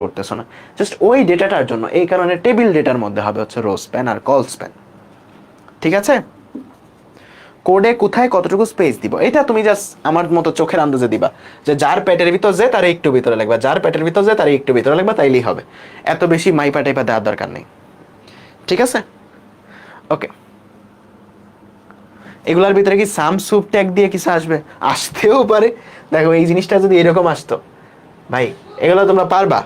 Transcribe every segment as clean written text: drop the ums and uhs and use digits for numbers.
করতেছো না, জাস্ট ওই ডেটাটার জন্য। এই কারণে টেবিল ডেটার মধ্যে হবে হচ্ছে রো স্প্যান আর কল স্প্যান। ঠিক আছে, কোডে কোথায় কতটুকু স্পেস দিব এটা তুমি জাস্ট আমার মতো চোখের আন্দাজে দিবা, যে যার পেটের ভিতর যে তার একটু ভিতরে লাগবে, যার পেটের ভিতর যে তার একটু ভিতরে লাগবে, তাইলেই হবে। এত বেশি মাইপা টাইপা দেওয়ার দরকার নেই। ঠিক আছে, ওকে। এগুলার ভিতরে কি সাম সুপ ট্যাগ দিয়ে কিছু আসবে? আসতেও পারে। দেখো এই জিনিসটা যদি এরকম আসতো, ভাই এগুলো তোমরা পারবা?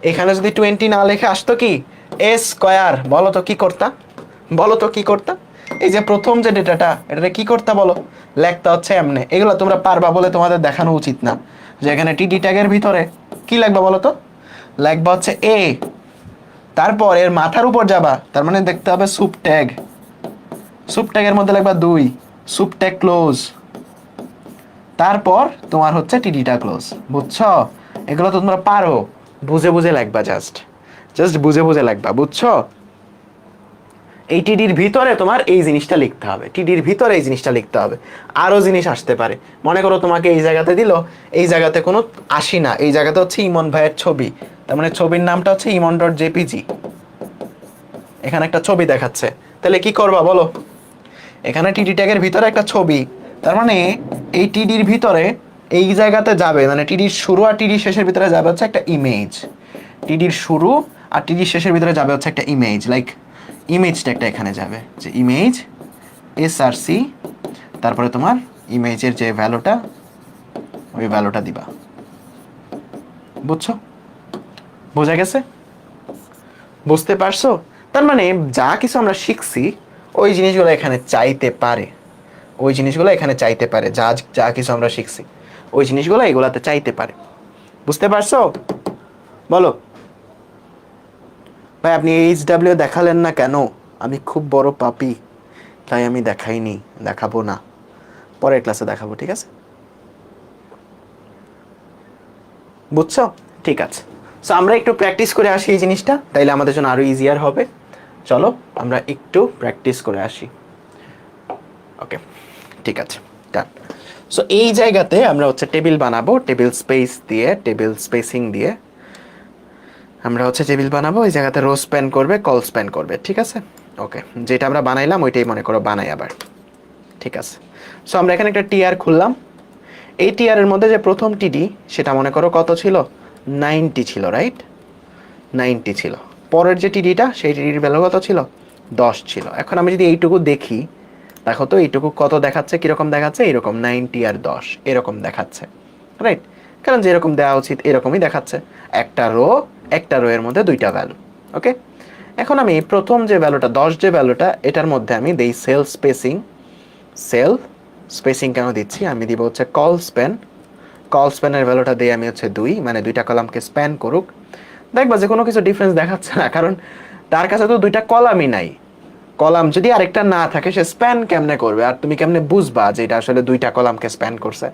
এখানে যদি 20 না লেখে আসতো কি এ স্কয়ার, বলো তো কি করতা? বলো তো কি করতা? এই যে প্রথম যে ডেটাটা, এটা কি করতা বলো? লেখতা হচ্ছে এমনে। এগুলো তোমরা পারবা বলে তোমাদের দেখানো উচিত না যে এখানে টিডি ট্যাগের ভিতরে কি লাগবে বলো তো? লাগবে হচ্ছে এ, তারপর এর মাথার উপর যাবা, তার মানে দেখতে হবে সুপ ট্যাগ। সুপ ট্যাগের মধ্যে লাগবা 2, সুপ ট্যাগ ক্লোজ, তারপর তোমার হচ্ছে টিডিটা ক্লোজ। বুঝছো? এগুলো তো তোমরা পারো, বুঝে বুঝে লাগবা, জাস্ট বুঝে বুঝে লাগবা। বুঝছো? এই টিডির ভিতরে তোমার এই জিনিসটা লিখতে হবে, টিডির ভিতরে এই জিনিসটা লিখতে হবে। আরো জিনিস আসতে পারে, মনে করো তোমাকে এই জায়গাতে দিল, এই জায়গাতে কোনো আসি না, এই জায়গাতে হচ্ছে ইমন ভাইয়ের ছবি, তার মানে ছবির নামটা হচ্ছে ইমন ডট জেপিজি। এখানে একটা ছবি দেখাচ্ছে, তাহলে কি করবা বলো? এখানে টিডি ট্যাগের ভিতরে একটা ছবি, তার মানে এই টিডির ভিতরে এই জায়গাতে যাবে, মানে টিডির শুরু আর টিডির শেষের ভিতরে যাবে হচ্ছে একটা ইমেজ। টিডির শুরু আর টিডির শেষের ভিতরে যাবে হচ্ছে একটা ইমেজ, লাইক ইমেজটা একটা এখানে যাবে, যে ইমেজ এসআরসি, তারপরে তোমার ইমেজের যে ভ্যালুটা, ওই ভ্যালুটা দিবা। বুঝছো? বোঝা গেছে? বুঝতে পারছো? তার মানে যা কিছু আমরা শিখছি ওই জিনিসগুলো এখানে চাইতে পারে, ওই জিনিসগুলো এখানে চাইতে পারে, যা যা কিছু আমরা শিখছি ওই জিনিসগুলো এগুলাতে চাইতে পারে। বুঝতে পারছো? বলো ভাই, আপনি এইচডাব্লিউ দেখালেন না কেন? আমি খুব বড় পাপী, তাই আমি দেখাইনি, দেখাবো না, পরের ক্লাসে দেখাবো। ঠিক আছে, বুঝছো? ঠিক আছে, সো আমরা একটু প্র্যাকটিস করে আসি এই জিনিসটা, তাইলে আমাদের জন্য আরো ইজিয়ার হবে। চলো আমরা একটু প্র্যাকটিস করে আসি। ওকে, ঠিক আছে, ডান। সো এই জায়গাতে আমরা হচ্ছে টেবিল বানাবো, টেবিল স্পেস দিয়ে, টেবিল স্পেসিং দিয়ে আমরা হচ্ছে টেবিল বানাবো। এই জায়গাতে রো স্প্যান করবে, কল স্প্যান করবে। ঠিক আছে, ওকে। যেটা আমরা বানাইলাম ওইটাই মনে করো বানাই আবার। ঠিক আছে, সো আমরা এখানে একটা টিআর খুললাম। এই টিআর এর মধ্যে যে প্রথম টিডি, সেটা মনে করো কত ছিল? 90 ছিল, রাইট? 90 ছিল। পরের যে টিডিটা, সেই টিডির ভ্যালু কত ছিল? 10 ছিল। এখন আমি যদি এইটুকু দেখি, দেখো তো এইটুকু কত দেখাচ্ছে, কিরকম দেখাচ্ছে? এরকম 90 আর 10 এরকম দেখাচ্ছে, রাইট? কারণ যেরকম দেওয়া উচিত এরকমই দেখাচ্ছে, একটা রো এর মধ্যে দুইটা ভ্যালু। ওকে, এখন আমি প্রথম যে ভ্যালুটা 10 যে ভ্যালুটা, এটার মধ্যে আমি দেই সেল স্পেসিং। সেল স্পেসিং কেন দিচ্ছি? আমি দিব হচ্ছে কল স্প্যান। কল স্প্যানের ভ্যালুটা দিই আমি হচ্ছে 2, মানে দুইটা কলামকে স্প্যান করুক। দেখবা যে কোনো কিছু ডিফারেন্স দেখাচ্ছে না, কারণ তার কাছে তো দুইটা কলামই নাই। কলাম যদি আরেকটা না থাকে, সে স্প্যান কেমনে করবে? আর তুমি কেমনে বুঝবা যে এটা আসলে দুইটা কলামকে স্প্যান করছে?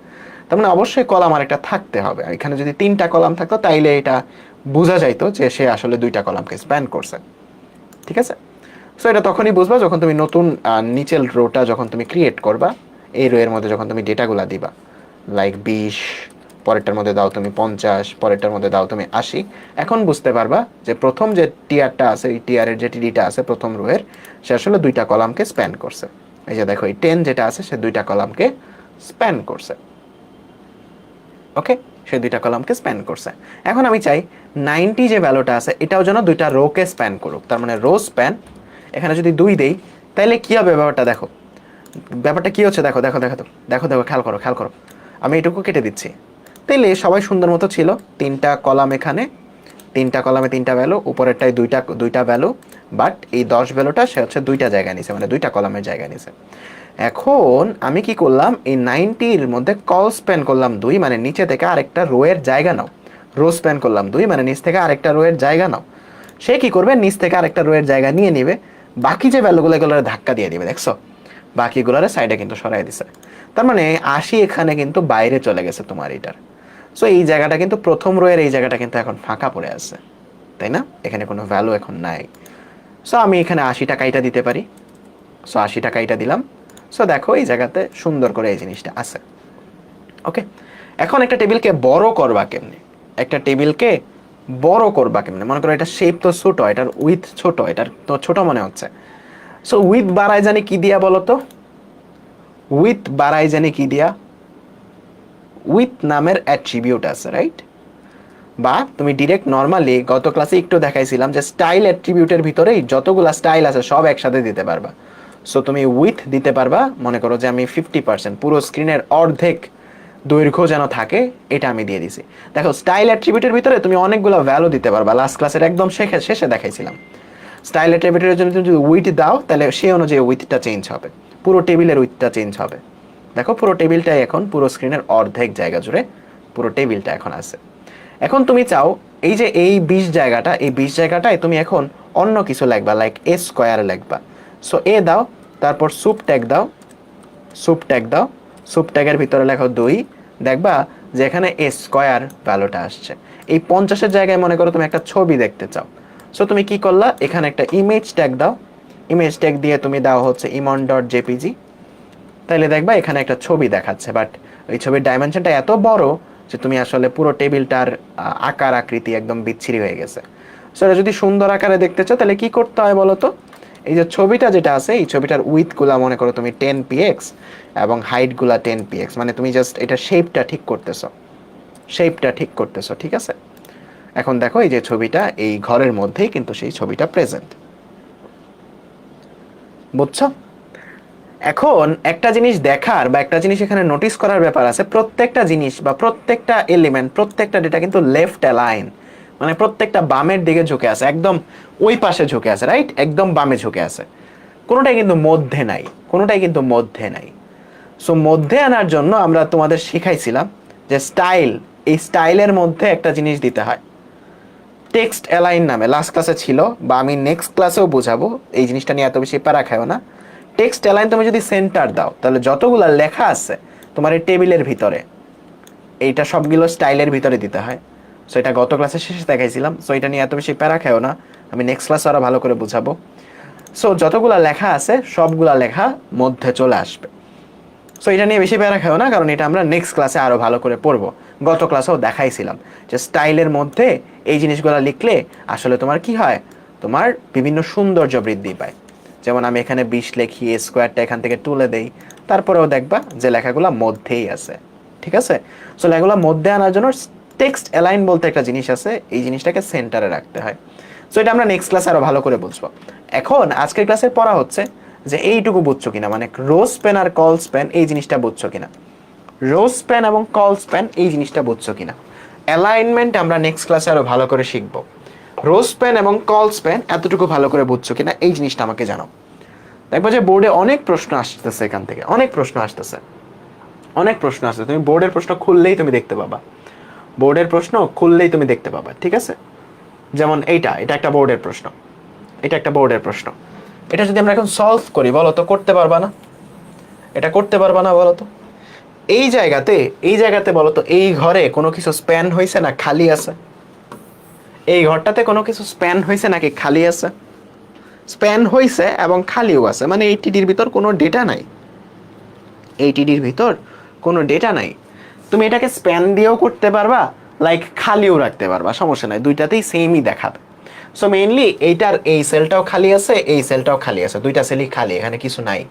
তার মানে অবশ্যই কলাম আরেকটা থাকতে হবে। এখানে যদি 3টা কলাম থাকতো, তাইলে এটা বোঝা যাইতো যে সে আসলে দুইটা কলামকে স্প্যান করছে। ঠিক আছে, সো এটা তখনই বুঝবা যখন তুমি নতুন নিচের রোটা যখন তুমি ক্রিয়েট করবা, এই রো এর মধ্যে যখন তুমি ডেটাগুলা দিবা, লাইক 20, পরেরটার মধ্যে দাও তুমি 50, পরেরটার মধ্যে দাও তুমি 80। এখন বুঝতে পারবা যে প্রথম যে টিআরটা আছে, এই টিআরের যে টিডিটা আছে প্রথম রোয়ের, সে আসলে দুইটা কলামকে স্প্যান করছে। এই যে দেখো এই 10 যেটা আছে, সে দুইটা কলামকে স্প্যান করছে। ওকে, সে দুইটা কলামকে স্প্যান করছে। এখন আমি চাই 90 যে ভ্যালুটা আছে, এটাও যেন দুইটা রোকে স্প্যান করুক, তার মানে রো স্প্যান। এখানে যদি 2 দেই, তাহলে কি হবে ব্যাপারটা? দেখো ব্যাপারটা কি হচ্ছে, দেখো দেখো দেখো তো, দেখো দেখো, খেয়াল করো খেয়াল করো। আমি এটুকু কেটে দিচ্ছি, তাইলে সবাই সুন্দর মতো ছিল। 3টা কলাম এখানে, 3টা কলামে 3টা ভ্যালু, উপরেরটাই দুইটা ভ্যালু, বাট এই 10 ভ্যালুটা সে হচ্ছে 2টা জায়গায় নিছে, মানে 2টা কলামের জায়গায় নিছে। এখন আমি কি করলাম? এই 90-র মধ্যে কল স্প্যান করলাম 2, মানে নিচে থেকে আরেকটা রো এর জায়গা নাও। রো স্প্যান করলাম 2, মানে নিচ থেকে আরেকটা রো এর জায়গা নাও। সে কি করবে? নিচ থেকে আরেকটা রো এর জায়গা নিয়ে নিবে, বাকি যে ভ্যালুগুলো এগুলোর ধাক্কা দিয়ে দিবে। দেখছো, বাকিগুলোর সাইডে কিন্তু সরাই দিছে। তার মানে 80 এখানে কিন্তু বাইরে চলে গেছে তোমার এটার। সো এই জায়গাটা কিন্তু প্রথম রো এর এই জায়গাটা কিন্তু এখন ফাঁকা পড়ে আছে, তাই না? এখানে কোনো ভ্যালু এখন নাই। সো আমি এখানে 80 টাকা এটা দিতে পারি। সো 80 টাকা এটা দিলাম। সো দেখো এই জায়গাতে সুন্দর করে এই জিনিসটা আছে। ওকে, এখন একটা টেবিলকে বড় করবা কেমনে? একটা টেবিলকে বড় করবা কেমনে? মনে করো এটা শেপ তো ছোট, এটার উইথ ছোট, এটার তো ছোট মনে হচ্ছে। সো উইথ বাড়াই জানি কি দিয়া বলো তো? উইথ বাড়াই জানি কি দিয়া? উইথ নামের অ্যাট্রিবিউট আছে, রাইট? বা তুমি ডিরেক্ট নর্মালি গত ক্লাসে একটু দেখাইছিলাম যে স্টাইল অ্যাট্রিবিউটের ভিতরেই যতগুলা স্টাইল আছে সব একসাথে দিতে পারবা। সো তুমি উইথ দিতে পারবা, মনে করো যে আমি 50% পুরো স্ক্রিনের অর্ধেক দৈর্ঘ্য যেন থাকে, এটা আমি দিয়ে দিছি। দেখো স্টাইল অ্যাট্রিবিউটের ভিতরে তুমি অনেকগুলো ভ্যালু দিতে পারবা, লাস্ট ক্লাসের একদম শেষে দেখাইছিলাম। স্টাইল অ্যাট্রিবিউটের জন্য তুমি যদি উইথ দাও তাহলে সেই অনুযায়ী উইথটা চেঞ্জ হবে, পুরো টেবিলের উইথটা চেঞ্জ হবে। দেখো পুরো টেবিলটাই এখন পুরো স্ক্রিনের অর্ধেক জায়গা জুড়ে পুরো টেবিলটা এখন আছে। এখন তুমি চাও এই যে এই 20 জায়গাটা, এই 20 জায়গাটায় তুমি এখন অন্য কিছু লিখবা, লাইক এ স্কোয়ার লিখবা। সো এ দাও, তারপর সুপ ট্যাগ দাও, সুপ ট্যাগ দাও, সুপ ট্যাগের ভিতরে লেখো 2, দেখবা যে এখানে এ স্কোয়ার ভ্যালুটা আসছে। এই 50-এর জায়গায় মনে করো তুমি একটা ছবি দেখতে চাও। সো তুমি কি করলা, এখানে একটা ইমেজ ট্যাগ দাও, ইমেজ ট্যাগ দিয়ে তুমি দাও হচ্ছে imon.jpg, তাইলে দেখবা এখানে একটা ছবি দেখাচ্ছে, বাট ওই ছবির ডাইমেনশনটা এত বড় যে তুমি আসলে পুরো টেবিলটার আকার আকৃতি একদম বিচ্ছিরি হয়ে গেছে। সো এটা যদি সুন্দর আকারে দেখতে চাও তাহলে কি করতে হয় বলো তো? এই যে ছবিটা যেটা আছে, এই ছবিটার উইথ গুলা মনে করো তুমি 10px এবং হাইট গুলা 10px, মানে তুমি জাস্ট এটা শেপটা ঠিক করতেছো, শেপটা ঠিক করতেছো, ঠিক আছে? এখন দেখো এই যে ছবিটা এই ঘরের মধ্যেই কিন্তু সেই ছবিটা প্রেজেন্ট, বুঝছো? এখন একটা জিনিস দেখার বা একটা জিনিস এখানে নোটিস করার ব্যাপার আছে, প্রত্যেকটা জিনিস বা প্রত্যেকটা এলিমেন্ট, প্রত্যেকটা ডেটা কিন্তু লেফট অ্যালাইন, মানে প্রত্যেকটা বামের দিকে ঝুঁকে আছে, একদম ওই পাশে ঝুঁকে আছে, রাইট? একদম বামে ঝুঁকে আছে, কোনোটাই কিন্তু মধ্যে নাই, কোনোটাই কিন্তু মধ্যে নাই। সো মধ্যে আনার জন্য আমরা তোমাদের শিখাইছিলাম যে স্টাইল, এই স্টাইলের মধ্যে একটা জিনিস দিতে হয়, টেক্সট অ্যালাইন নামে, লাস্ট ক্লাসে ছিল বা আমি নেক্সট ক্লাসেও বোঝাবো, এই জিনিসটা নিয়ে এত বেশি প্যারা খাও না। টেক্সট অ্যালাইন তুমি যদি সেন্টার দাও তাহলে যতগুলো লেখা আছে তোমার এই টেবিলের ভিতরে, এইটা সবগুলো স্টাইলের ভিতরে দিতে হয়। সো এটা গত ক্লাসে শেষে দেখাইছিলাম, সো এটা নিয়ে এত বেশি প্যারা খাও না, আমি নেক্সট ক্লাসে আরো ভালো করে বুঝাবো। সো যতগুলো লেখা আছে সবগুলা লেখা মধ্যে চলে আসবে। সো এটা নিয়ে বেশি প্যারা খাও না, কারণ এটা আমরা নেক্সট ক্লাসে আরো ভালো করে পড়বো। গত ক্লাসেও দেখাইছিলাম যে স্টাইলের মধ্যে এই জিনিসগুলো লিখলে আসলে তোমার কি হয়, তোমার বিভিন্ন সৌন্দর্য বৃদ্ধি পায়। যেমন আমি এখানে 20 লিখি, স্কোয়ারটা এখান থেকে তুলে দেই, তারপরেও দেখবা যে লেখাগুলো মধ্যেই আছে, ঠিক আছে? সো লেখাগুলো মধ্যে আনার জন্য টেক্সট অ্যালাইন বলতে একটা জিনিস আছে, এই জিনিসটাকে সেন্টারে রাখতে হয়। সো এটা আমরা নেক্সট ক্লাসে আরো ভালো করে বুঝবো। এখন আজকের ক্লাসে পড়া হচ্ছে যে এইটুকু বুঝছো কিনা, মানে রো স্প্যান আর কল স্প্যান এই জিনিসটা বুঝছো কিনা, রো স্প্যান এবং কল স্প্যান এই জিনিসটা বুঝছো কিনা। অ্যালাইনমেন্ট আমরা নেক্সট ক্লাসে আরো ভালো করে শিখবো। রো স্প্যান এবং কল স্প্যান এতটুকু ভালো করে বুঝছো কিনা এই জিনিসটা আমাকে জানাও। দেখবো যে বোর্ডে অনেক প্রশ্ন আসতেছে, এখান থেকে অনেক প্রশ্ন আসতেছে, অনেক প্রশ্ন আসছে, তুমি বোর্ডের প্রশ্ন খুললেই তুমি দেখতে পাবা, বোর্ডের প্রশ্ন খুললেই তুমি দেখতে পাবা, ঠিক আছে? যেমন এটা একটা বোর্ডের প্রশ্ন, এটা একটা বোর্ডের প্রশ্ন। এটা যদি আমরা এখন সলভ করি বলো তো করতে পারবা না? এটা করতে পারবা না বলো তো? এই জায়গাতে বলো তো এই ঘরে কোনো কিছু স্প্যান হয়েছে না খালি আছে? এই ঘরটাতে কোনো কিছু স্প্যান হয়েছে নাকি খালি আছে? স্প্যান হয়েছে এবং খালিও আছে, মানে এই টিডির ভিতর কোনো ডেটা নাই, এই টিডির ভিতর কোনো ডেটা নাই। তুমি এটাকে স্প্যান দিয়েও করতে পারবা, লাইক খালিও রাখতে পারবা, সমস্যা নাই, দুইটাতেই সেমই দেখাবে। সো মেইনলি এইটার এই সেলটাও খালি আছে, এই সেলটাও খালি আছে, দুইটা সেলই খালি, এখানে কিছু নাই।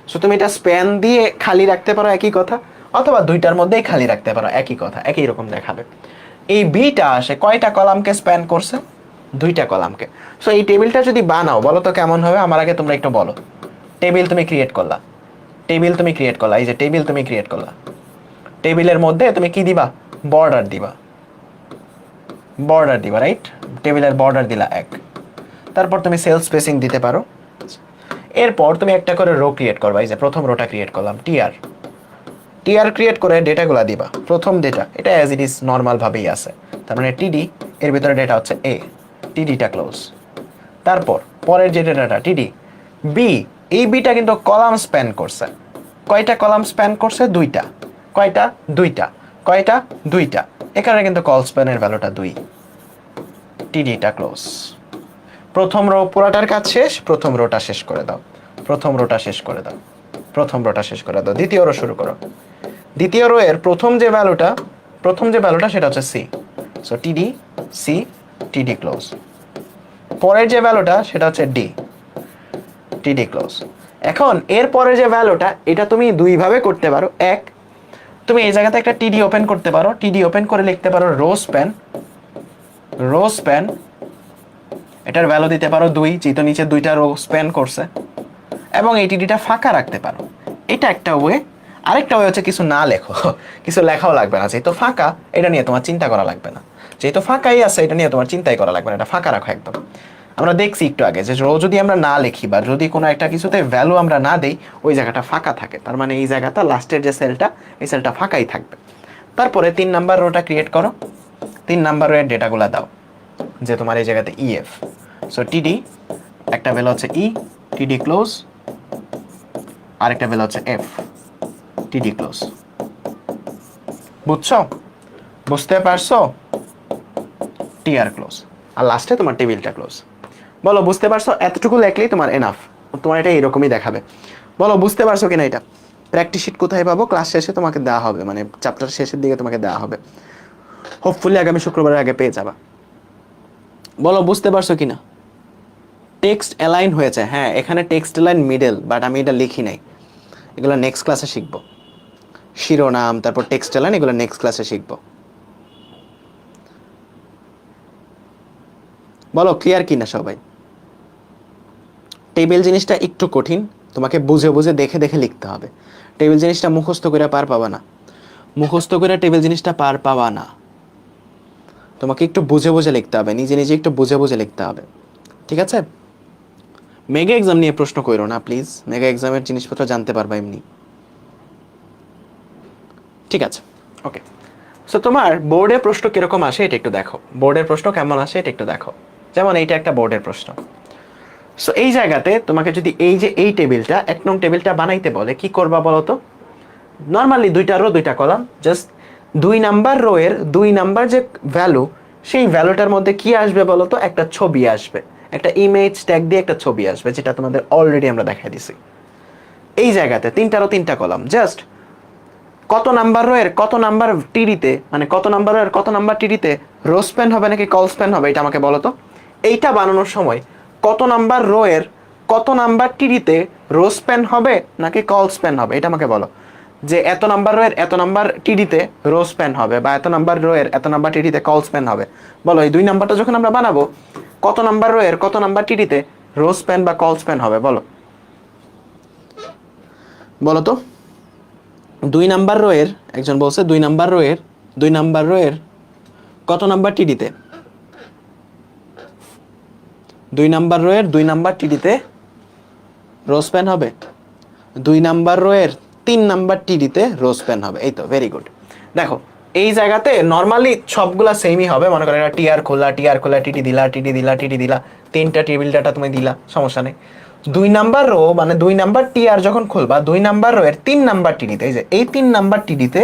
সো তুমি এটা স্প্যান দিয়ে খালি রাখতে পারো, একই কথা, অথবা দুইটার মধ্যেই খালি রাখতে পারো, একই কথা, একই রকম দেখাবে। এই বিটা আসে কয়টা কলামকে স্প্যান করছে? দুইটা কলামকে। সো এই টেবিলটা যদি বানাও বলো তো কেমন হবে? আমার আগে তোমরা একটু বলো। টেবিল তুমি ক্রিয়েট করলা, টেবিল তুমি ক্রিয়েট করলা, এই যে টেবিল তুমি ক্রিয়েট করলা, টেবিলের মধ্যে তুমি কি দিবা? বর্ডার দিবা, বর্ডার দিবা, রাইট? টেবিলের বর্ডার দিলা 1, তারপর তুমি সেল স্পেসিং দিতে পারো। এরপর তুমি একটা করে রো ক্রিয়েট করবা, এই যে প্রথম রোটা ক্রিয়েট করলাম, টিআর, টিআর ক্রিয়েট করে ডেটাগুলো দিবা। প্রথম ডেটা এটা অ্যাজ ইট ইজ নর্মাল ভাবেই আছে, তার মানে টিডি, এর ভিতরে ডেটা হচ্ছে এ, টিডিটা ক্লোজ। তারপর পরের যে ডেটাটা টিডি বি, এই বিটা কিন্তু কলাম স্প্যান করছে, কয়টা কলাম স্প্যান করছে? দুইটা, কয়টা? দুইটা, কয়টা? দুইটা, এখানে কিন্তু কল স্প্যানের ভ্যালুটা 2, টিডিটা ক্লোজ। প্রথম রো পুরাটার কাজ শেষ, প্রথম রোটা শেষ করে দাও, প্রথম রোটা শেষ করে দাও, প্রথম রোটা শেষ করে দাও, দ্বিতীয় রো শুরু করো। দ্বিতীয় রো এর প্রথম যে ভ্যালুটা সেটা হচ্ছে সি, সো টিডি সি টিডি ক্লোজ। পরের যে ভ্যালুটা সেটা হচ্ছে ডি, টিডি ক্লোজ। এখন এর পরের যে ভ্যালুটা এটা তুমি দুইভাবে করতে পারো। এক, তুমি এই জায়গাতে একটা টিডি ওপেন করতে পারো, টিডি ওপেন করে লিখতে পারো রো স্প্যান, রো স্প্যান, এটার ভ্যালু দিতে পারো 2, যেহেতু নিচে দুইটা রো স্প্যান করছে, এবং এই টিডিটা ফাঁকা রাখতে পারো। এটা একটা ওয়ে। আরেকটা ওয়ে হচ্ছে কিছু না লেখো, কিছু লেখাও লাগবে না, যেহেতু ফাঁকা এটা নিয়ে তোমার চিন্তা করা লাগবে না, যেহেতু ফাঁকাই আছে এটা নিয়ে তোমার চিন্তাই করা লাগবে না, এটা ফাঁকা রাখো একদম। আমরা দেখছি একটু আগে যে রো যদি আমরা না লিখি বা যদি কোনো একটা কিছুতে ভ্যালু আমরা না দেই ওই জায়গাটা ফাঁকা থাকে, তার মানে এই জায়গাটা লাস্টের যে সেলটা এই সেলটা ফাঁকাই থাকবে। তারপরে 3 নাম্বার রোটা ক্রিয়েট করো, 3 নাম্বার রোয়ের ডেটাগুলো দাও, যে তোমার এই জায়গাতে ইএফ, সো টিডি একটা ভ্যালু হচ্ছে ই, টিডি ক্লোজ, আরেকটা ভ্যালু হচ্ছে এফ, টিডি ক্লোজ। বুঝছো? বুঝতে পারছো? টিআর ক্লোজ, আর লাস্টে তোমার টেবিলটা ক্লোজ। বলো বুঝতে পারছো? এতটুকু লেখলেই তোমার এনাফ, তোমার এটা এরকমই দেখাবে। বলো বুঝতে পারছো কিনা এটা? প্র্যাকটিস শিট কোথায় পাবো? ক্লাস শেষে তোমাকে দেওয়া হবে, মানে চ্যাপ্টার শেষের দিকে তোমাকে দেওয়া হবে, হোপফুলি আগামী শুক্রবারের আগে পেয়ে যাবা। বলো বুঝতে পারছো কিনা? টেক্সট অ্যালাইন হয়েছে, হ্যাঁ এখানে টেক্সট অ্যালাইন মিডল, বাট আমি এটা লিখি নাই, এগুলো নেক্সট ক্লাসে শিখবো। শিরোনাম তারপর টেক্সট অ্যালাইন এগুলো নেক্সট ক্লাসে শিখবো। বলো ক্লিয়ার কিনা সবাই? টেবিল জিনিসটা একটু কঠিন, তোমাকে বুঝে বুঝে দেখে দেখে লিখতে হবে। টেবিল জিনিসটা মুখস্থ করে পার পাবা না, মুখস্থ করে টেবিল জিনিসটা পার পাবা না, তোমাকে একটু বুঝে বুঝে লিখতে হবে, নিজে নিজে একটু বুঝে বুঝে লিখতে হবে, ঠিক আছে? মেগা এক্সাম নিয়ে প্রশ্ন করো না প্লিজ, মেগা এক্সামের জিনিসপত্র জানতে পারবা এমনি, ঠিক আছে? ওকে, সো তোমার বোর্ডের প্রশ্ন কিরকম আসে এটা একটু দেখো, বোর্ডের প্রশ্ন কেমন আসে এটা একটু দেখো। যেমন এইটা একটা বোর্ডের প্রশ্ন। সো এই জায়গাতে তোমাকে যদি এই যে এই টেবিলটা 1 নং টেবিলটা বানাইতে বলে কি করবা বলো তো? নর্মালি 2টা রো 2টা কলাম, জাস্ট 2 নাম্বার রো এর 2 নাম্বার যে ভ্যালু সেই ভ্যালুটার মধ্যে কি আসবে বলো তো? একটা ছবি আসবে, একটা ইমেজ ট্যাগ দিয়ে একটা ছবি আসবে, যেটা তোমাদের অলরেডি আমরা দেখাই দিছি। এই জায়গাতে 3টারও 3টা কলাম, জাস্ট কত নাম্বার রো এর কত নাম্বার টিডিতে, মানে কত নাম্বার রো এর কত নাম্বার টিডিতে রো স্প্যান হবে নাকি কল স্প্যান হবে এটা আমাকে বলো তো। এইটা বানানোর সময় কত নাম্বার রো এর কত নাম্বার টিডিতে রো স্প্যান হবে নাকি কল স্প্যান হবে এটা আমাকে বলো। যে এত নাম্বার রো এর এত নাম্বার টিডিতে রো স্প্যান হবে বা এত নাম্বার রো এর এত নাম্বার টিডিতে কল স্প্যান হবে, বলো এই 2 নাম্বারটা যখন আমরা বানাবো কত নাম্বার রো এর কত নাম্বার টিডিতে রো স্প্যান বা কল স্প্যান হবে বলো, বলো তো। 2 নাম্বার রো এর, একজন বলছে 2 নাম্বার রো এর 2 নাম্বার রো এর কত নাম্বার টিডিতে, 2 নাম্বার রো এর 2 নাম্বার টিডিতে রো স্প্যান হবে, 2 নাম্বার রো এর 3 নাম্বার টিডিতে রো স্প্যান হবে। এই তো, ভেরি গুড। দেখো এই জায়গাতে নর্মালি সবগুলা সেমই হবে, মনে করো এটা টিআর খোলা টিডি দিলা টিডি দিলা টিডি দিলা, 3টা টেবিল ডাটা তুমি দিলা, সমস্যা নেই। 2 নাম্বার রো মানে 2 নাম্বার টিআর যখন খুলবা 2 নাম্বার রো এর 3 নাম্বার টিডিতে, এই যে এই 3 নাম্বার টিডিতে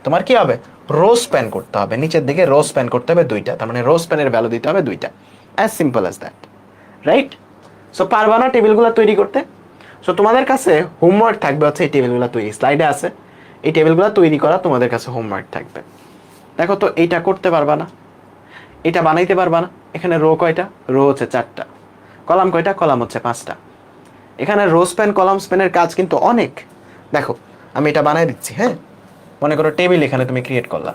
তোমার কি হবে? রো স্প্যান করতে হবে, নিচের দিকে রো স্প্যান করতে হবে 2টা, তার মানে রো স্প্যানের ভ্যালু দিতে হবে 2টা, as simple as that, right? So পারবা না টেবিলগুলো তৈরি করতে? সো তোমাদের কাছে হোমওয়ার্ক থাকবে হচ্ছে এই টেবিলগুলো তৈরি, স্লাইডে আছে এই টেবিলগুলো তৈরি করা তোমাদের কাছে হোমওয়ার্ক থাকবে। দেখো তো এইটা করতে পারবা না, এটা বানাইতে পারবা না। এখানে রো কয়টা? রো হচ্ছে 4টা, কলাম কয়টা? কলাম হচ্ছে 5টা। এখানে রো স্প্যান কলাম স্প্যানের কাজ কিন্তু অনেক। দেখো আমি এটা বানাই দিচ্ছি, হ্যাঁ মনে করো টেবিল এখানে তুমি ক্রিয়েট করলা,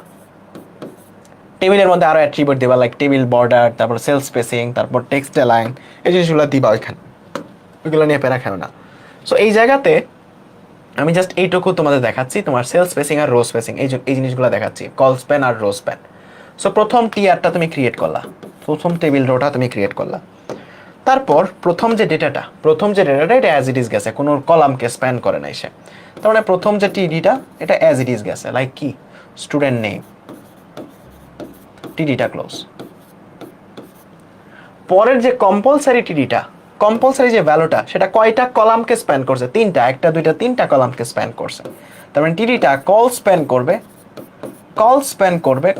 টেবিলের মধ্যে আরো অ্যাট্রিবিউট দিবা, লাইক টেবিল বর্ডার, তারপর সেল স্পেসিং, তারপর টেক্সট অ্যালাইন, এই জিনিসগুলো দিবা ওইখানে, ওইগুলো নিয়ে প্যারা খাও না। সো এই জায়গাতে আমি জাস্ট এইটুকু তোমাদের দেখাচ্ছি, তোমার সেল স্পেসিং আর রো স্পেসিং এই জিনিসগুলো দেখাচ্ছি, কল স্প্যান আর রো স্প্যান। সো প্রথম টিআরটা তুমি ক্রিয়েট করলা, প্রথম টেবিল রোটা তুমি ক্রিয়েট করলা, তারপর প্রথম যে ডেটাটা এটা অ্যাজ ইট ইজ গেছে, কোনো কলামকে স্প্যান করে নাই সে, তার মানে প্রথম যে টিডিটা এটা অ্যাজ ইট ইজ গেছে, লাইক কি স্টুডেন্ট নেম, টিডিটা ক্লোজ। পরের যে কম্পালসারি টিডিটা, কম্পালসারি যে ভ্যালুটা সেটা কয়টা কলামকে স্প্যান করছে? 3টা, 1টা 2টা 3টা কলামকে স্প্যান করছে, তার মানে টিডিটা কল স্প্যান করবে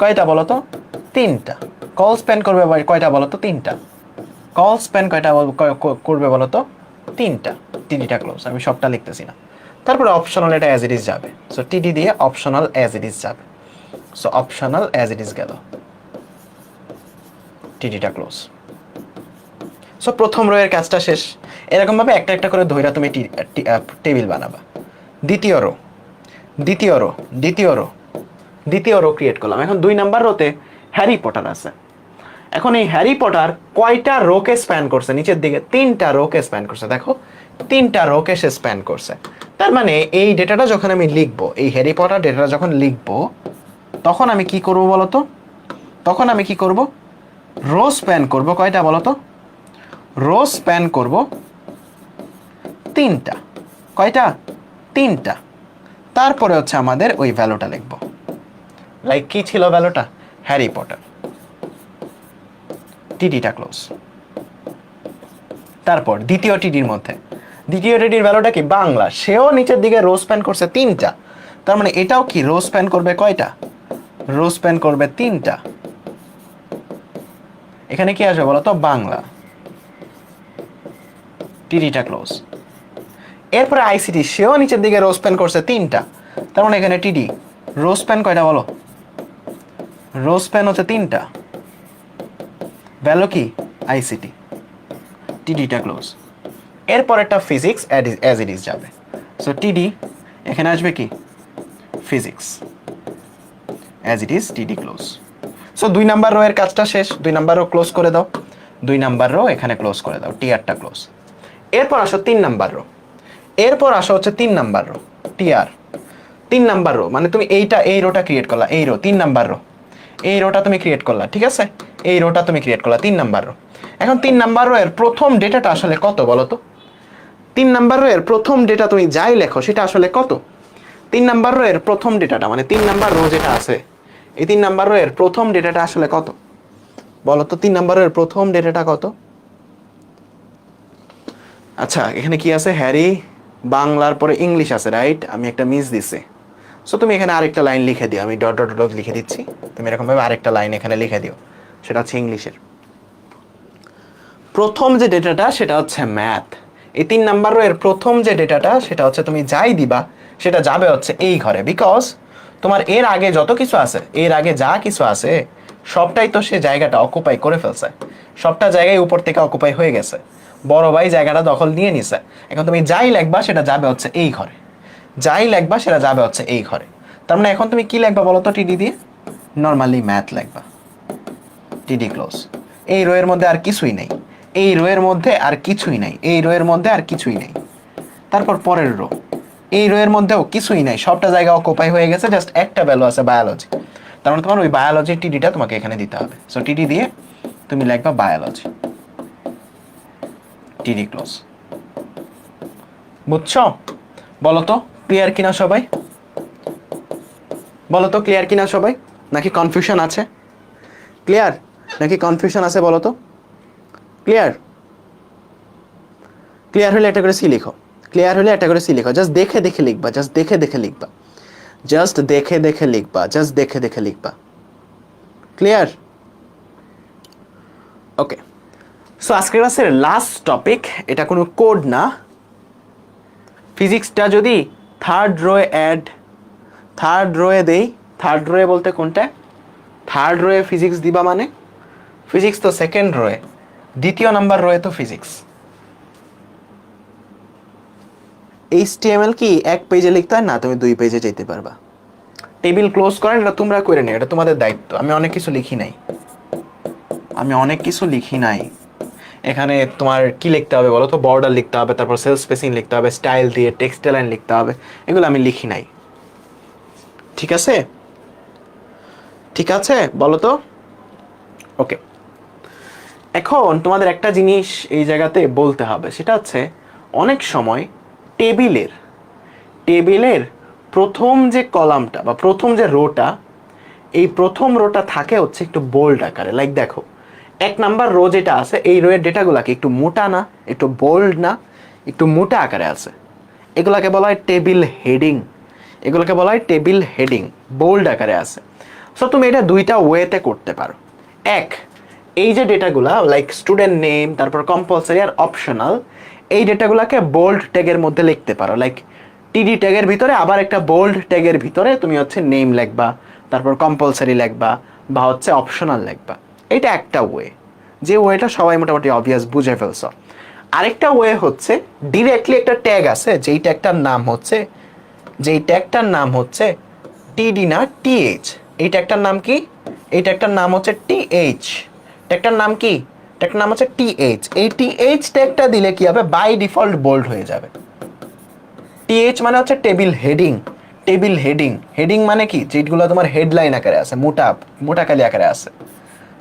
কয়টা বলো তো? 3টা। কল স্প্যান করবে কয়টা বলো তো? 3টা। কল স্প্যান কয়টা করবে বলো তো? 3টা। টিডিটা ক্লোজ, আমি সবটা লিখতেছি না। তারপরে অপশনাল, এটা অ্যাজ ইট ইজ যাবে, সো টিডি দিয়ে অপশনাল অ্যাজ ইট ইজ যাবে, so optional as it is গেল, টিডিটা ক্লোজ। সো প্রথম রো এর কাজটা শেষ। এরকম ভাবে একটা একটা করে ধইরা তুমি টেবিল বানাবা। দ্বিতীয় রো, দ্বিতীয় রো, দ্বিতীয় রো, দ্বিতীয় রো ক্রিয়েট করলাম। এখন 2 নাম্বার রোতে হ্যারি পটার আছে। এখন এই হ্যারি পটার কয়টা রোকে স্প্যান করছে? নিচের দিকে 3টা রোকে স্প্যান করছে। দেখো 3টা রোকে সে স্প্যান করছে। তার মানে এই ডেটাটা যখন আমি লিখবো, এই হ্যারি পটার ডেটাটা যখন লিখবো, তখন আমি কি করব বলতো? তখন আমি কি করব? রো স্প্যান করব কয়টা বলতো? রো স্প্যান করব 3টা। কয়টা? 3টা। তারপরে হচ্ছে আমাদের ওই ভ্যালুটা লিখবো। লাইক কি ছিল ভ্যালুটা? হ্যারি পটার, টিডিটা ক্লোজ। তারপর দ্বিতীয় টিডির মধ্যে, দ্বিতীয় টিডির ভ্যালুটা কি? বাংলা। সেও নিচের দিকে রো স্প্যান করছে 3টা। তার মানে এটাও কি রো স্প্যান করবে কয়টা? রো স্প্যান করবে 3টা। এখানে কি আসবে বলতো? বাংলা, টিডিটা ক্লোজ। এরপরে আইসিটি, সেও নিচের দিকে রো স্প্যান করছে 3টা। তার মানে এখানে টিডি রো স্প্যান কয়টা বলো? রো স্প্যান হচ্ছে 3টা। ভ্যালু কি? আইসিটি, টিডিটা ক্লোজ। এরপর একটা ফিজিক্স অ্যাজ ইট ইজ যাবে। সো টিডি এখানে আসবে কি? Physics, as it is, TD close. So 2 number row এর কাজটা শেষ। 2 নাম্বার রো ক্লোজ করে দাও। 2 নাম্বার রো এখানে ক্লোজ করে দাও, টিআরটা ক্লোজ। এরপর আসো 3 নাম্বার রো। এরপর আসো হচ্ছে 3 number row, TR. 3 number row মানে তুমি এই রোটা ক্রিয়েট করলা, এই রো 3 নাম্বার রো, এই রোটা তুমি ক্রিয়েট করলা, ঠিক আছে? এই রোটা তুমি ক্রিয়েট করলা 3 নাম্বার রো। এখন 3 নাম্বার রো এর প্রথম ডেটাটা আসলে কত বলো তো? 3 নাম্বার রো এর প্রথম ডেটা তুমি যাই লেখো সেটা আসলে কত? 3 নাম্বার রো এর প্রথম ডেটাটা মানে 3 নাম্বার রো যেটা আছে, এই 3 নাম্বার রো এর প্রথম ডেটাটা আসলে কত বলো তো? 3 নাম্বার রো এর প্রথম ডেটাটা কত? আচ্ছা এখানে কি আছে? হ্যারি, বাংলার পরে ইংলিশ আছে, রাইট? আমি একটা মিস দিছি। সো তুমি এখানে আরেকটা লাইন লিখে দিও। আমি ডট ডট ডট লিখে দিচ্ছি। তুমি এরকম ভাবে আরেকটা লাইন এখানে লিখে দিও। সেটা হচ্ছে ইংলিশের প্রথম যে ডেটাটা, সেটা হচ্ছে ম্যাথ। এই 3 নাম্বার রো এর প্রথম যে ডেটাটা, সেটা হচ্ছে তুমি যাই দিবা সেটা যাবে হচ্ছে এই ঘরে। বিকজ তোমার এর আগে যত কিছু আছে, এর আগে যা কিছু আছে সবটাই তো সে জায়গাটা অকুপাই করে ফেলছে। সবটা জায়গায় উপর থেকে অকুপাই হয়ে গেছে। বড় ভাই জায়গাটা দখল নিয়ে নিছে। এখন তুমি যাই লিখবা সেটা যাবে হচ্ছে এই ঘরে। যাই লিখবা সেটা যাবে হচ্ছে এই ঘরে। তার মানে এখন তুমি কি লিখবা বলো তো? টিডি দিয়ে নরমালি ম্যাথ লিখবা, টিডি ক্লোজ। এই রো এর মধ্যে আর কিছুই নেই, এই রো এর মধ্যে আর কিছুই নাই, এই রো এর মধ্যে আর কিছুই নেই। তারপর পরের রো, এই রো এর মধ্যেও কিছুই নাই, সবটা জায়গা অকুপাই হয়ে গেছে, জাস্ট একটা ভ্যালু আছে বায়োলজি। তার মানে তোমার ওই বায়োলজির টিডিটা তোমাকে এখানে দিতে হবে। সো টিডি দিয়ে তুমি লিখবা বায়োলজি, টিডি ক্লোজ। বুঝছো? বলো তো ক্লিয়ার কিনা সবাই? বলো তো ক্লিয়ার কিনা সবাই, নাকি কনফিউশন আছে? ক্লিয়ার নাকি কনফিউশন আছে বলো তো? ক্লিয়ার? ক্লিয়ার হলে একটা করে সি লিখো। ক্লিয়ার হলে একটা করে সি লিখো। জাস্ট দেখে দেখে লিখবা, জাস্ট দেখে দেখে লিখবা, জাস্ট দেখে দেখে লিখবা, জাস্ট দেখে দেখে লিখবা। ক্লিয়ার? ওকে। সো আজকের ক্লাসের লাস্ট টপিক, এটা কোনো কোড না। ফিজিক্সটা যদি থার্ড রোয়ে থার্ড রোয়ে দেই, থার্ড রোয়ে বলতে কোনটা? থার্ড রোয়ে ফিজিক্স দিবা মানে ফিজিক্স তো সেকেন্ড রোয়ে, দ্বিতীয় নাম্বার রোয়ে তো ফিজিক্স। HTML কি এক পেজে লিখতে হয় না, তুমি 2 পেজে যেতে পারবা। টেবিল ক্লোজ করেন, এটা তোমরা করে নিও, এটা তোমাদের দায়িত্ব। আমি অনেক কিছু লিখি নাই, আমি অনেক কিছু লিখি নাই। এখানে তোমার কি লিখতে হবে বলো তো? বর্ডার লিখতে হবে, তারপর সেল স্পেসিং লিখতে হবে, স্টাইল দিয়ে টেক্সট লাইন লিখতে হবে, এগুলো আমি লিখি নাই। ঠিক আছে? ঠিক আছে বলো তো? ওকে। এখন তোমাদের একটা জিনিস এই জায়গাতে বলতে হবে, সেটা হচ্ছে অনেক সময় টেবিলের প্রথম যে কলামটা বা প্রথম যে রোটা, এই প্রথম রোটা থাকে হচ্ছে একটু বোল্ড আকারে। লাইক দেখো 1 নাম্বার রো যেটা আছে, এই রো এর ডেটাগুলাকে একটু মোটা না, একটু বোল্ড না, একটু মোটা আকারে আছে। এগুলাকে বলা হয় টেবিল হেডিং, এগুলোকে বলা হয় টেবিল হেডিং, বোল্ড আকারে আছে। সো তুমি এটা 2টা ওয়েতে করতে পারো। এক, এই যে ডেটাগুলা লাইক স্টুডেন্ট নেম, তারপর কম্পালসারি আর অপশনাল, এই ডেটাগুলাকে বোল্ড ট্যাগের মধ্যে লিখতে পারো। লাইক টিডি ট্যাগের ভিতরে আবার একটা বোল্ড ট্যাগের ভিতরে তুমি হচ্ছে নেম লিখবা, তারপর কম্পালসারি লিখবা বা হচ্ছে অপশনাল লিখবা। এটা একটা ওয়ে। যে ওয়েটা সবাই মোটামুটি অবভিয়াস বুঝে ফেলছো। আরেকটা ওয়ে হচ্ছে ডিরেক্টলি একটা ট্যাগ আছে, যেই ট্যাগটার নাম হচ্ছে টিডি না টিএইচ। এই ট্যাগটার নাম কি? এই ট্যাগটার নাম হচ্ছে টিএইচ। ট্যাগটার নাম কি? ট্যাগটার নাম হচ্ছে টিএইচ। এই টিএইচ ট্যাগটা দিলে কি হবে? বাই ডিফল্ট বোল্ড হয়ে যাবে। টিএইচ মানে হচ্ছে table heading. Table heading, heading মানে কি? যেগুলো তোমার হেডলাইন আকারে আছে, মোটা কালি আকারে আছে।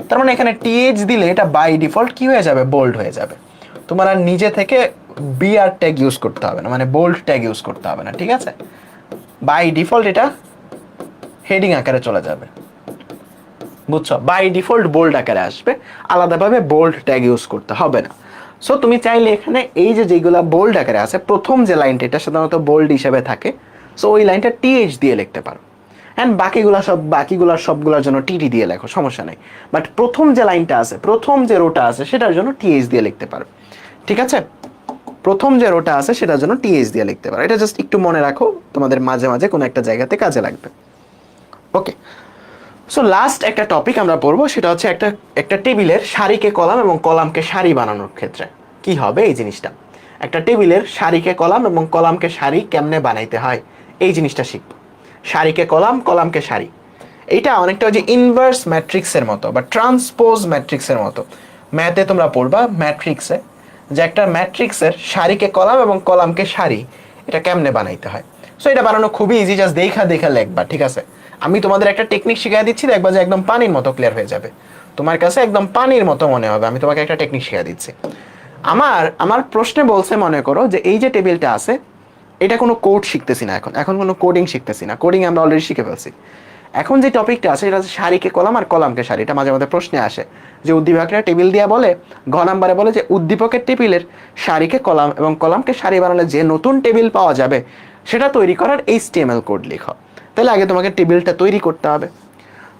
তার মানে এখানে টিএইচ দিলে এটা বাই ডিফল্ট কি হয়ে যাবে? বোল্ড হয়ে যাবে। তোমার আর নিজে থেকে বিআর ট্যাগ ইউজ করতে হবে না, মানে বোল্ড ট্যাগ ইউজ করতে হবে না, ঠিক আছে? বাই ডিফল্ট এটা হেডিং আকারে চলে যাবে, বুঝছো? বাই ডিফল্ট বোল্ড আকারে আসবে, আলাদাভাবে বোল্ড ট্যাগ ইউজ করতে হবে না। সো তুমি চাইলে এখানে এই যে যেগুলা বোল্ড আকারে আছে, প্রথম যে লাইনটা এটা সাধারণত বোল্ড হিসেবে থাকে, সো ওই লাইনটা টিএইচ দিয়ে লিখতে পারো। অ্যান্ড বাকিগুলার সবগুলোর জন্য টিটি দিয়ে লেখো, সমস্যা নেই। বাট প্রথম যে লাইনটা আছে, প্রথম যে রোটা আছে, সেটার জন্য টিএইচ দিয়ে লিখতে পারো, ঠিক আছে? প্রথম যে রোটা আছে সেটার জন্য টিএইচ দিয়ে লিখতে পারো। এটা জাস্ট একটু মনে রাখো, তোমাদের মাঝে মাঝে কোনো একটা জায়গাতে কাজে লাগবে। ওকে, সো লাস্ট একটা টপিক আমরা পড়বো, সেটা হচ্ছে একটা টেবিলের সারিকে কলাম এবং কলামকে সারি বানানোর ক্ষেত্রে কি হবে এই জিনিসটা। একটা টেবিলের সারিকে কলাম এবং কলামকে সারি কেমনে বানাইতে হয় এই জিনিসটা শিখবো। সারিকে কলাম, কলামকে সারি, এইটা অনেকটা যে ইনভার্স ম্যাট্রিক্সের মতো বা ট্রান্সপোজ ম্যাট্রিক্সের মতো। ম্যাথে তোমরা পড়বা ম্যাট্রিক্সে, যে একটা ম্যাট্রিক্সের সারিকে কলাম এবং কলামকে সারি এটা কেমনে বানাইতে হয়। সো এটা বানানো খুবই ইজি, জাস্ট দেখা লেখবা, ঠিক আছে? আমি তোমাদের একটা টেকনিক শিখিয়ে দিচ্ছি, দেখবা যে একদম পানির মতো ক্লিয়ার হয়ে যাবে, তোমার কাছে একদম পানির মতো মনে হবে। আমি তোমাকে একটা টেকনিক শিখিয়ে দিচ্ছি। আমার প্রশ্নে বলছে, মনে করো যে এই যে টেবিলটা আছে, এটা কোনো কোড শিখতেছি না, এখন কোনো কোডিং শিখতেছি না, কোডিং আমরা অলরেডি শিখে ফেলছি। এখন যে টপিকটা আছে এটা হচ্ছে সারিকে কলাম আর কলামকে সারি। এটা মাঝে মাঝে প্রশ্নে আসে যে উদ্দীপকের টেবিল দিয়া বলে, ঘ নাম্বারে বলে যে উদ্দীপকের টেবিলের সারিকে কলাম এবং কলামকে সারি বানালে যে নতুন টেবিল পাওয়া যাবে সেটা তৈরি করার HTML কোড লেখো। তাহলে আগে তোমাকে টেবিলটা তৈরি করতে হবে।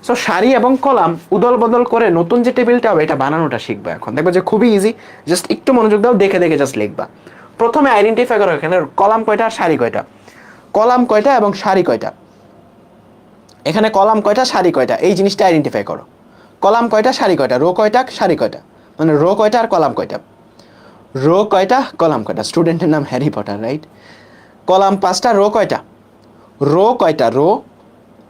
সো সারি এবং কলাম উদল বদল করে নতুন যে টেবিলটা হবে এটা বানানোটা শিখবে। এখন দেখবে যে খুবই ইজি, জাস্ট একটু মনোযোগ দাও, দেখে জাস্ট লিখবা। প্রথমে আইডেন্টিফাই করো এখানে কলাম কয়টা আর সারি কয়টা। কলাম কয়টা এবং সারি কয়টা, এখানে কলাম কয়টা সারি কয়টা এই জিনিসটা আইডেন্টিফাই করো। কলাম কয়টা সারি কয়টা, রো কয়টা সারি কয়টা, মানে রো কয়টা আর কলাম কয়টা। রো কয়টা কলাম কয়টা, স্টুডেন্টের নাম হ্যারি পটার, রাইট? কলাম 5টা, রো কয়টা, রো কয়টা, রো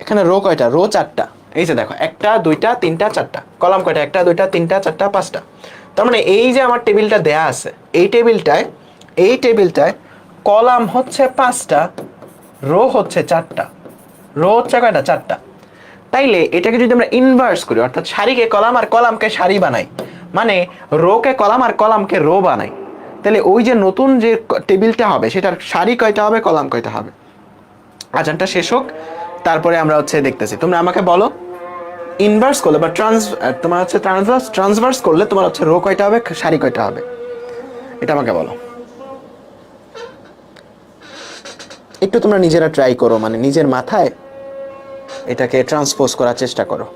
এখানে রো কয়টা, রো 4টা। এই যে দেখো 1টা 2টা 3টা 4টা। কলাম কয়টা, 1টা 2টা 3টা 4টা 5টা। তার মানে এই যে আমার টেবিলটা দেয়া আছে, এই টেবিলটায় কলাম হচ্ছে 5টা, রো হচ্ছে 4টা। রো হচ্ছে কয়টা, 4টা। তাইলে এটাকে যদি আমরা ইনভার্স করি, অর্থাৎ সারিকে কলাম আর কলামকে সারি বানাই, মানে রোকে কলাম আর কলামকে রো বানাই, তাহলে ওই যে নতুন যে টেবিলটা হবে সেটার সারি কয়টা হবে, কলাম কয়টা হবে। আজানটা শেষ হোক, তারপরে আমরা দেখতেছি। তোমরা আমাকে বলো, ইনভার্স করলে বা তোমার ট্রান্সভার্স করলে তোমার রো কয়টা হবে, সারি কয়টা হবে, এটা আমাকে বলো। একটু তোমরা নিজেরা ট্রাই করো, মানে নিজের মাথায় এটাকে ট্রান্সপোজ করার চেষ্টা করো।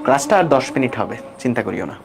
ক্লাসটা আর 10 মিনিট হবে, চিন্তা করিও না।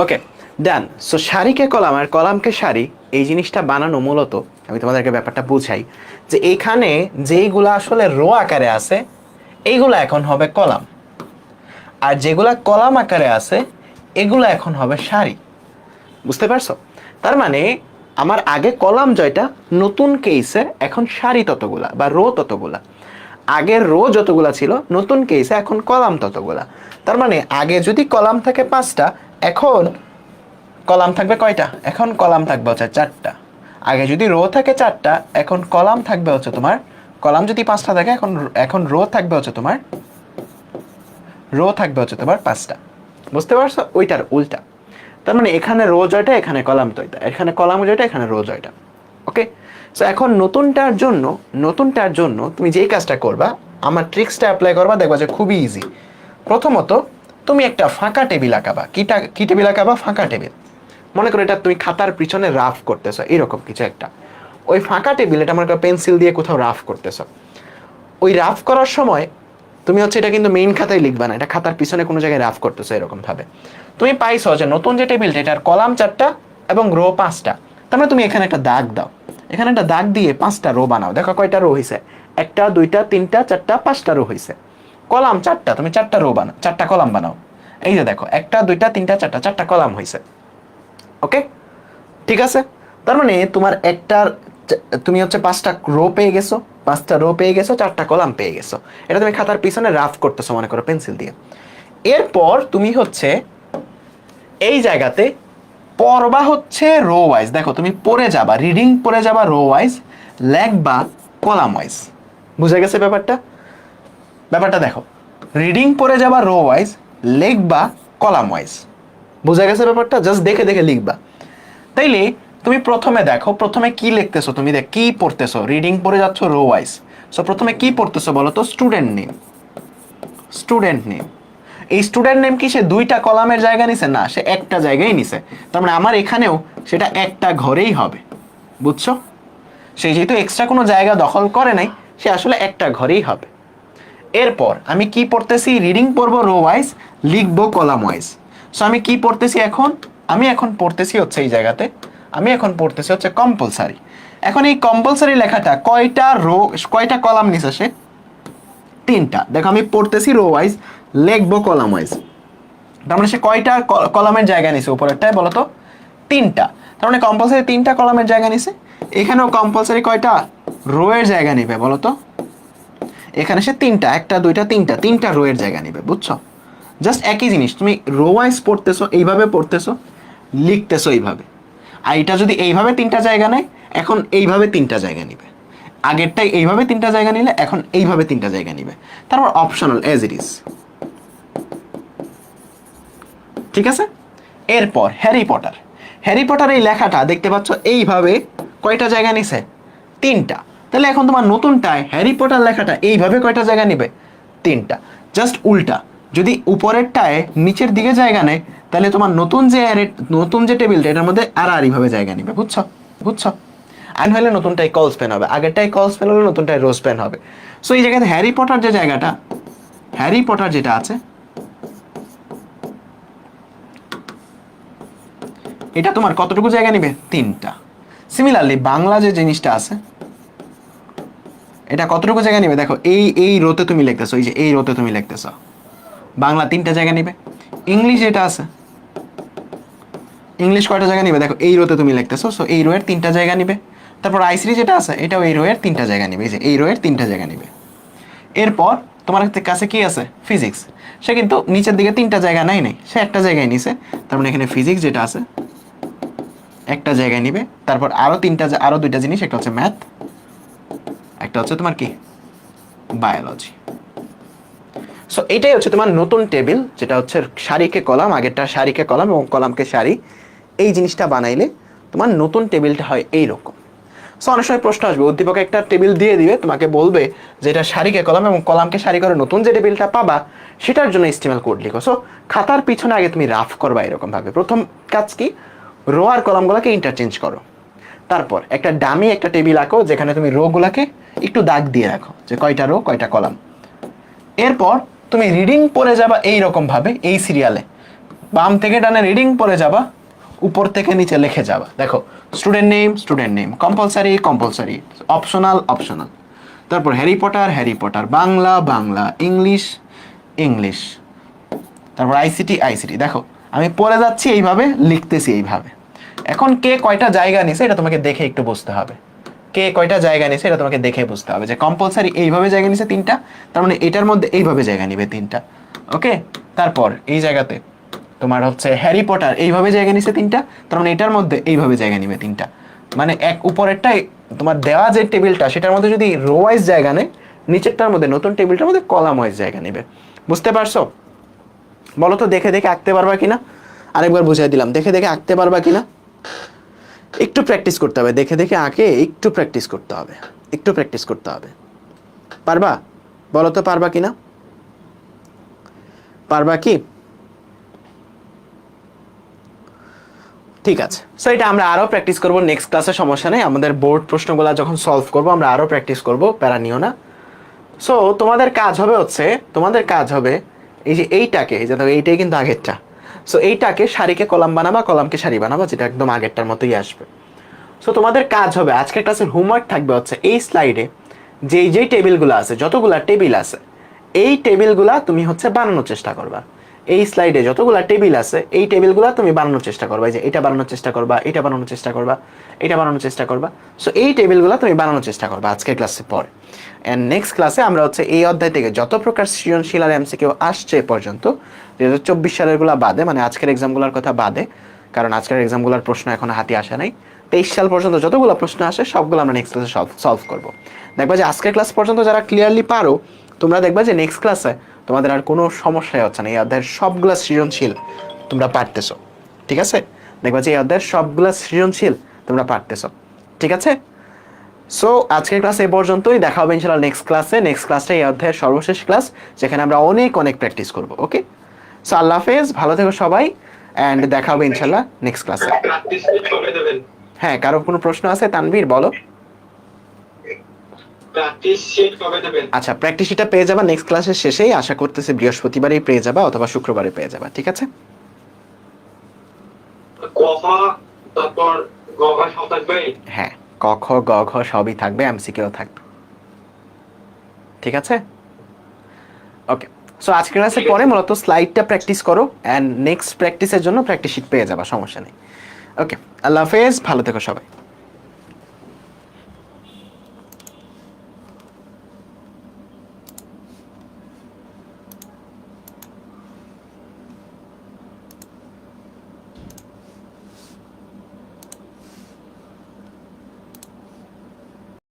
ওকে, ডান। সো সারিকে কলাম আর কলামকে সারি, এই জিনিসটা বানানো মূলত, আমি তোমাদেরকে ব্যাপারটা বুঝাই, যে এইখানে যেইগুলো আসলে রো আকারে আছে এইগুলো এখন হবে কলাম, আর যেগুলা কলাম আকারে আছে এগুলো এখন হবে সারি। বুঝতে পারছো? তার মানে আমার আগে কলাম জয়টা, নতুন কেসে এখন সারি ততগুলা বা রো ততগুলা। আগের রো যতগুলা ছিল নতুন কেসে এখন কলাম ততগুলা। তার মানে আগে যদি কলাম থাকে 5টা, এখন কলাম থাকবে কয়টা? এখন কলাম থাকবে হচ্ছে 4টা। আগে যদি রো থাকে 4টা, এখন কলাম থাকবে হচ্ছে তোমার, কলাম যদি 5টা থাকে এখন এখন রো থাকবে হচ্ছে তোমার, রো থাকবে হচ্ছে তোমার 5টা। বুঝতে পারছো? ওইটার উল্টা। তার মানে এখানে রো জয়টা, এখানে কলাম জয়টা, এখানে কলাম জয়টা, এখানে রো জয়টা। ওকে, সো এখন নতুনটার জন্য তুমি যেই কাজটা করবা, আমার ট্রিক্সটা অ্যাপ্লাই করবা, দেখবা যে খুবই ইজি। প্রথমত তুমি একটা ফাঁকা টেবিল আঁকাবা। কি টেবিল আঁকাবা? ফাঁকা টেবিল। মনে করো এটা তুমি খাতার পিছনে রাফ করতেছো, এরকম কিছু একটা। ওই ফাঁকা টেবিল, এটা মনে করো পেন্সিল দিয়ে কোথাও রাফ করতেছো। ওই রাফ করার সময় তুমি হচ্ছে এটা কিন্তু মেইন খাতায় লিখবা না, এটা খাতার পিছনে কোনো জায়গায় রাফ করতেছো এরকম ভাবে। তুমি পাইছো যে নতুন যে টেবিলটা, এটার কলাম 4টা এবং রো 5টা। তার মানে তুমি এখানে একটা দাগ দাও, এখানে একটা দাগ দিয়ে 5টা রো বানাও। দেখো কয়টা রো হয়েছে? 1টা 2টা 3টা 4টা 5টা রো হয়েছে। কলাম 4টা, তুমি 4টা রো বানাও, 4টা কলাম বানাও। এই যে দেখো 1টা 2টা 3টা 4টা, 4টা কলাম হয়েছে। ওকে, ঠিক আছে। তার মানে তোমার তুমি হচ্ছে 5টা রো পেয়ে গেছো, 5টা রো পেয়ে গেছো, 4টা কলাম পেয়ে গেছো। এটা তুমি খাতার পিছনে রাফ করতেছো মনে করো পেন্সিল দিয়ে। এরপর তুমি হচ্ছে এই জায়গাতে পড়বা হচ্ছে রো ওয়াইজ। দেখো তুমি পড়ে যাবা, রিডিং পড়ে যাবা রো ওয়াইজ, লেখবা কলাম ওয়াইজ। বুঝে গেছে ব্যাপারটা? দেখো, রিডিং পড়ে যাবা রো ওয়াইজ, লিখবা কলাম ওয়াইজ। বুঝা গেছে ব্যাপারটা? জাস্ট দেখে দেখে লিখবা। তাইলে তুমি প্রথমে দেখো, প্রথমে কি লিখতেছো, তুমি দেখ কি পড়তেছো, রিডিং পড়ে যাচ্ছ রো ওয়াইজ। সো প্রথমে কি পড়তেছো বলো তো? Student name. স্টুডেন্ট নেম, এই স্টুডেন্ট নেম কি সে 2টা কলামের জায়গা নিছে? না, সে একটা জায়গায় নিছে। তার মানে আমার এখানেও সেটা একটা ঘরেই হবে। বুঝছো? সে যেহেতু এক্সট্রা কোনো জায়গা দখল করে নাই, সে আসলে একটা ঘরেই হবে। এরপর আমি কি পড়তেছি? রিডিং পড়বো রো ওয়াইজ, লিখবো কলাম ওয়াইজ। সো আমি কি পড়তেছি এখন? আমি এখন পড়তেছি হচ্ছে এই জায়গাতে, আমি এখন পড়তেছি হচ্ছে কম্পালসারি। এখন এই কম্পালসারি লেখাটা কয়টা রো, কয়টা কলাম নিছে সে? 3টা। দেখো আমি পড়তেছি রো ওয়াইজ, লিখবো কলাম ওয়াইজ। তার মানে সে কয়টা কলামের জায়গা নিছে উপরেরটায় বলো তো? 3টা। তার মানে কম্পালসারি 3টা কলামের জায়গা নিছে। এখানেও কম্পালসারি কয়টা রো এর জায়গা নিবে বলো তো? এখানে সে 3টা, 1টা 2টা 3টা রো এর জায়গা নিবে। বুঝছো? জাস্ট একই জিনিস, তুমি রো ওয়াইজ পড়তেছো, এইভাবে পড়তেছো, লিখতেছো এইভাবে। আর এটা যদি এইভাবে 3টা জায়গা নেয়, এখন এইভাবে 3টা জায়গা নিবে। আগেরটাই এইভাবে 3টা জায়গা নিলে এখন এইভাবে 3টা জায়গা নিবে। তারপর অপশনাল এজ ইট ইজ। ঠিক আছে? এরপর হ্যারি পটার। হ্যারি পটার এই লেখাটা দেখতে পাচ্ছ এইভাবে কয়টা জায়গা নিছে? 3টা। তাহলে এখন তোমার নতুনটায় হ্যারি পটার লেখাটা এইভাবে কয়টা জায়গা নিবে? 3টা। জাস্ট উল্টা, যদি উপরেরটায় নিচের দিকে জায়গা নেয়, তাহলে তোমার নতুন যে টেবিলটা এটার মধ্যে আড়াআড়িভাবে জায়গা নিবে। বুঝছো? বুঝছো? আর হলে নতুনটাই কলস পেন হবে, আগেরটাই কলস পেন হলে নতুনটাই রোজ পেন হবে। সো এই জায়গাতে হ্যারি পটার যে জায়গাটা, হ্যারি পটার যেটা আছে, এটা তোমার কতটুকু জায়গা নিবে? 3টা। সিমিলারলি বাংলা যে জিনিসটা আছে, এটা কতটুকু জায়গা নিবে? দেখো এই রোতে তুমি লিখতেছো, এই যে এই রোতে তুমি লিখতেছো, বাংলা 3টা জায়গা নিবে। ইংলিশ যেটা আছে, ইংলিশ কয়টা জায়গা নিবে দেখো, এই রোতে তুমি লিখতেছো, সো এই রো এর 3টা জায়গা নিবে। তারপর আইসিটি যেটা আছে এটাও এই রো এর 3টা জায়গা নিবে, এই যে এই রো এর 3টা জায়গা নিবে। এরপর তোমার কাছে কি আছে, ফিজিক্স। সে কিন্তু নিচের দিকে 3টা জায়গা নাই, সে একটা জায়গায় নিছে। তার মানে এখানে ফিজিক্স যেটা আছে একটা জায়গায় নিবে। তারপর আরো 2টা জিনিস, একটা হচ্ছে ম্যাথ, একটা হচ্ছে তোমার কি বায়োলজি। সো এটাই হচ্ছে তোমার নতুন টেবিল, যেটা হচ্ছে সারিকে কলাম, আগেরটা সারিকে কলাম এবং কলামকে সারি। এই জিনিসটা বানাইলে তোমার নতুন টেবিলটা হয় এইরকম। সো অনেক সময় প্রশ্ন আসবে, উদ্দীপক একটা টেবিল দিয়ে দিবে, তোমাকে বলবে যে এটা সারিকে কলাম এবং কলামকে সারি করে নতুন যে টেবিলটা পাবা সেটার জন্য HTML কোড লিখো। সো খাতার পিছনে আগে তুমি রাফ করবা এরকম ভাবে। প্রথম কাজ কি, রো আর কলামগুলোকে ইন্টারচেঞ্জ করো। তারপর একটা ডামি একটা টেবিল আঁকো, যেখানে তুমি রো গুলাকে একটু দাগ দিয়ে রাখো যে কয়টা রো কয়টা কলাম। এরপর তুমি রিডিং পড়ে যাবা এইরকম ভাবে, এই সিরিয়ালে বাম থেকে ডানে রিডিং পড়ে যাবা, উপর থেকে নিচে লিখে যাবা। দেখো, স্টুডেন্ট নেম, কম্পালসারি, অপশনাল। তারপর হ্যারি পটার, বাংলা, ইংলিশ। তারপর আইসিটি। দেখো আমি পড়ে যাচ্ছি এইভাবে, লিখতেছি এইভাবে। এখন কে কয়টা জায়গা নিছে এটা তোমাকে দেখে একটু বুঝতে হবে। কে কয়টা জায়গা নিছে এটা তোমাকে দেখে বুঝতে হবে। যে কম্পালসারি এইভাবে জায়গা নিছে 3টা, তার মানে এটার মধ্যে এইভাবে জায়গা নিবে 3টা। ওকে, তারপর এই জায়গাতে তোমার হচ্ছে হ্যারি পটার এইভাবে জায়গা নিছে 3টা, তার মানে এটার মধ্যে এইভাবে জায়গা নিবে 3টা। মানে এক উপরেরটাই তোমার দেওয়া যে টেবিলটা সেটার মধ্যে যদি রো ওয়াইজ জায়গা নেয়, নিচেরটার মধ্যে নতুন টেবিলটার মধ্যে কলাম ওয়াইজ জায়গা নেবে। বুঝতে পারছো? বলো তো, দেখে দেখে আঁকতে পারবা কিনা? আরেকবার বুঝিয়ে দিলাম, দেখে দেখে আঁকতে পারবা কিনা? একটু প্র্যাকটিস করতে হবে, দেখে দেখে আঁকে একটু প্র্যাকটিস করতে হবে। পারবা? বলো তো পারবা কিনা? পারবা কি? ঠিক আছে। সো এটা আমরা আরো প্র্যাকটিস করব নেক্সট ক্লাসে, সমস্যা নেই। আমাদের বোর্ড প্রশ্নগুলো যখন সলভ করব আমরা আরো প্র্যাকটিস করব, প্যারা নিও না। সো তোমাদের কাজ হবে এই যে এইটাকে, এই যে দেখো এইটাই কিন্তু আগেরটা। সো এইটাকে সারিকে কলাম বানাবা, কলামকে সারি বানাবা, যেটা একদম আগেরটার মতোই আসবে। সো তোমাদের কাজ হবে, আজকের ক্লাসের হোমওয়ার্ক থাকবে হচ্ছে এই স্লাইডে যেই টেবিলগুলো আছে, যতগুলা টেবিল আছে এই টেবিলগুলা তুমি হচ্ছে বানানোর চেষ্টা করবা। এই স্লাইডে যতগুলা টেবিল আছে এই টেবিলগুলা তুমি বানানোর চেষ্টা করবা। যে এটা বানানোর চেষ্টা করবা, এটা বানানোর চেষ্টা করবা, এটা বানানোর চেষ্টা করবা। সো এই টেবিলগুলা তুমি বানানোর চেষ্টা করবা আজকের ক্লাসে পরে। এন্ড নেক্সট ক্লাসে আমরা হচ্ছে এই অধ্যায় থেকে যত প্রকার সৃজনশীল আর MCQ আসছে পর্যন্ত, 2024 সালের গুলা বাদে, মানে আজকের এক্সামগুলোর কথা বাদে, কারণ আজকের এক্সামগুলোর প্রশ্ন এখনো হাতে আসে নাই, 23 সাল পর্যন্ত যতগুলো প্রশ্ন আসে সবগুলো আমরা নেক্সট ক্লাসে সলভ করবো। দেখবা যে আজকের ক্লাস পর্যন্ত যারা ক্লিয়ারলি পারো, তোমরা দেখবা যে নেক্সট ক্লাসে তোমাদের আর কোনো সমস্যাই হচ্ছে না। এই অধ্যায়ের সবগুলা সৃজনশীল তোমরা পারতেছো, ঠিক আছে? দেখবা যে এই অধ্যায়ের সবগুলা সৃজনশীল তোমরা পারতেছো, ঠিক আছে? সো আজকের ক্লাস এই পর্যন্তই, দেখা হবে ইনশাআল্লাহ নেক্সট ক্লাসে। নেক্সট ক্লাসটা এই অধ্যায়ের সর্বশেষ ক্লাস, যেখানে আমরা অনেক প্র্যাকটিস করব। ওকে, সো আল্লাহ হাফেজ, ভালো থেকো সবাই, অ্যান্ড দেখা হবে ইনশাআল্লাহ নেক্সট ক্লাসে। হ্যাঁ, কারো কোনো প্রশ্ন আছে? তানভীর বলো। আচ্ছা, প্র্যাকটিস শিটটা পেয়ে যাবা নেক্সট ক্লাসের শেষেই, আশা করতেছি বৃহস্পতিবারেই পেয়ে যাবা অথবা শুক্রবারে পেয়ে যাবা, ঠিক আছে? হ্যাঁ, ক খ গ ঘ সবই থাকবে, MCQও থাকবে, ঠিক আছে? ওকে, সো আজকের ক্লাসে পরে মূলত স্লাইডটা প্র্যাকটিস করো, অ্যান্ড নেক্সট প্র্যাকটিসের জন্য প্র্যাকটিস শিট পেয়ে যাবা, সমস্যা নেই। ওকে, আল্লাহ হাফেজ, ভালো থেকো সবাই।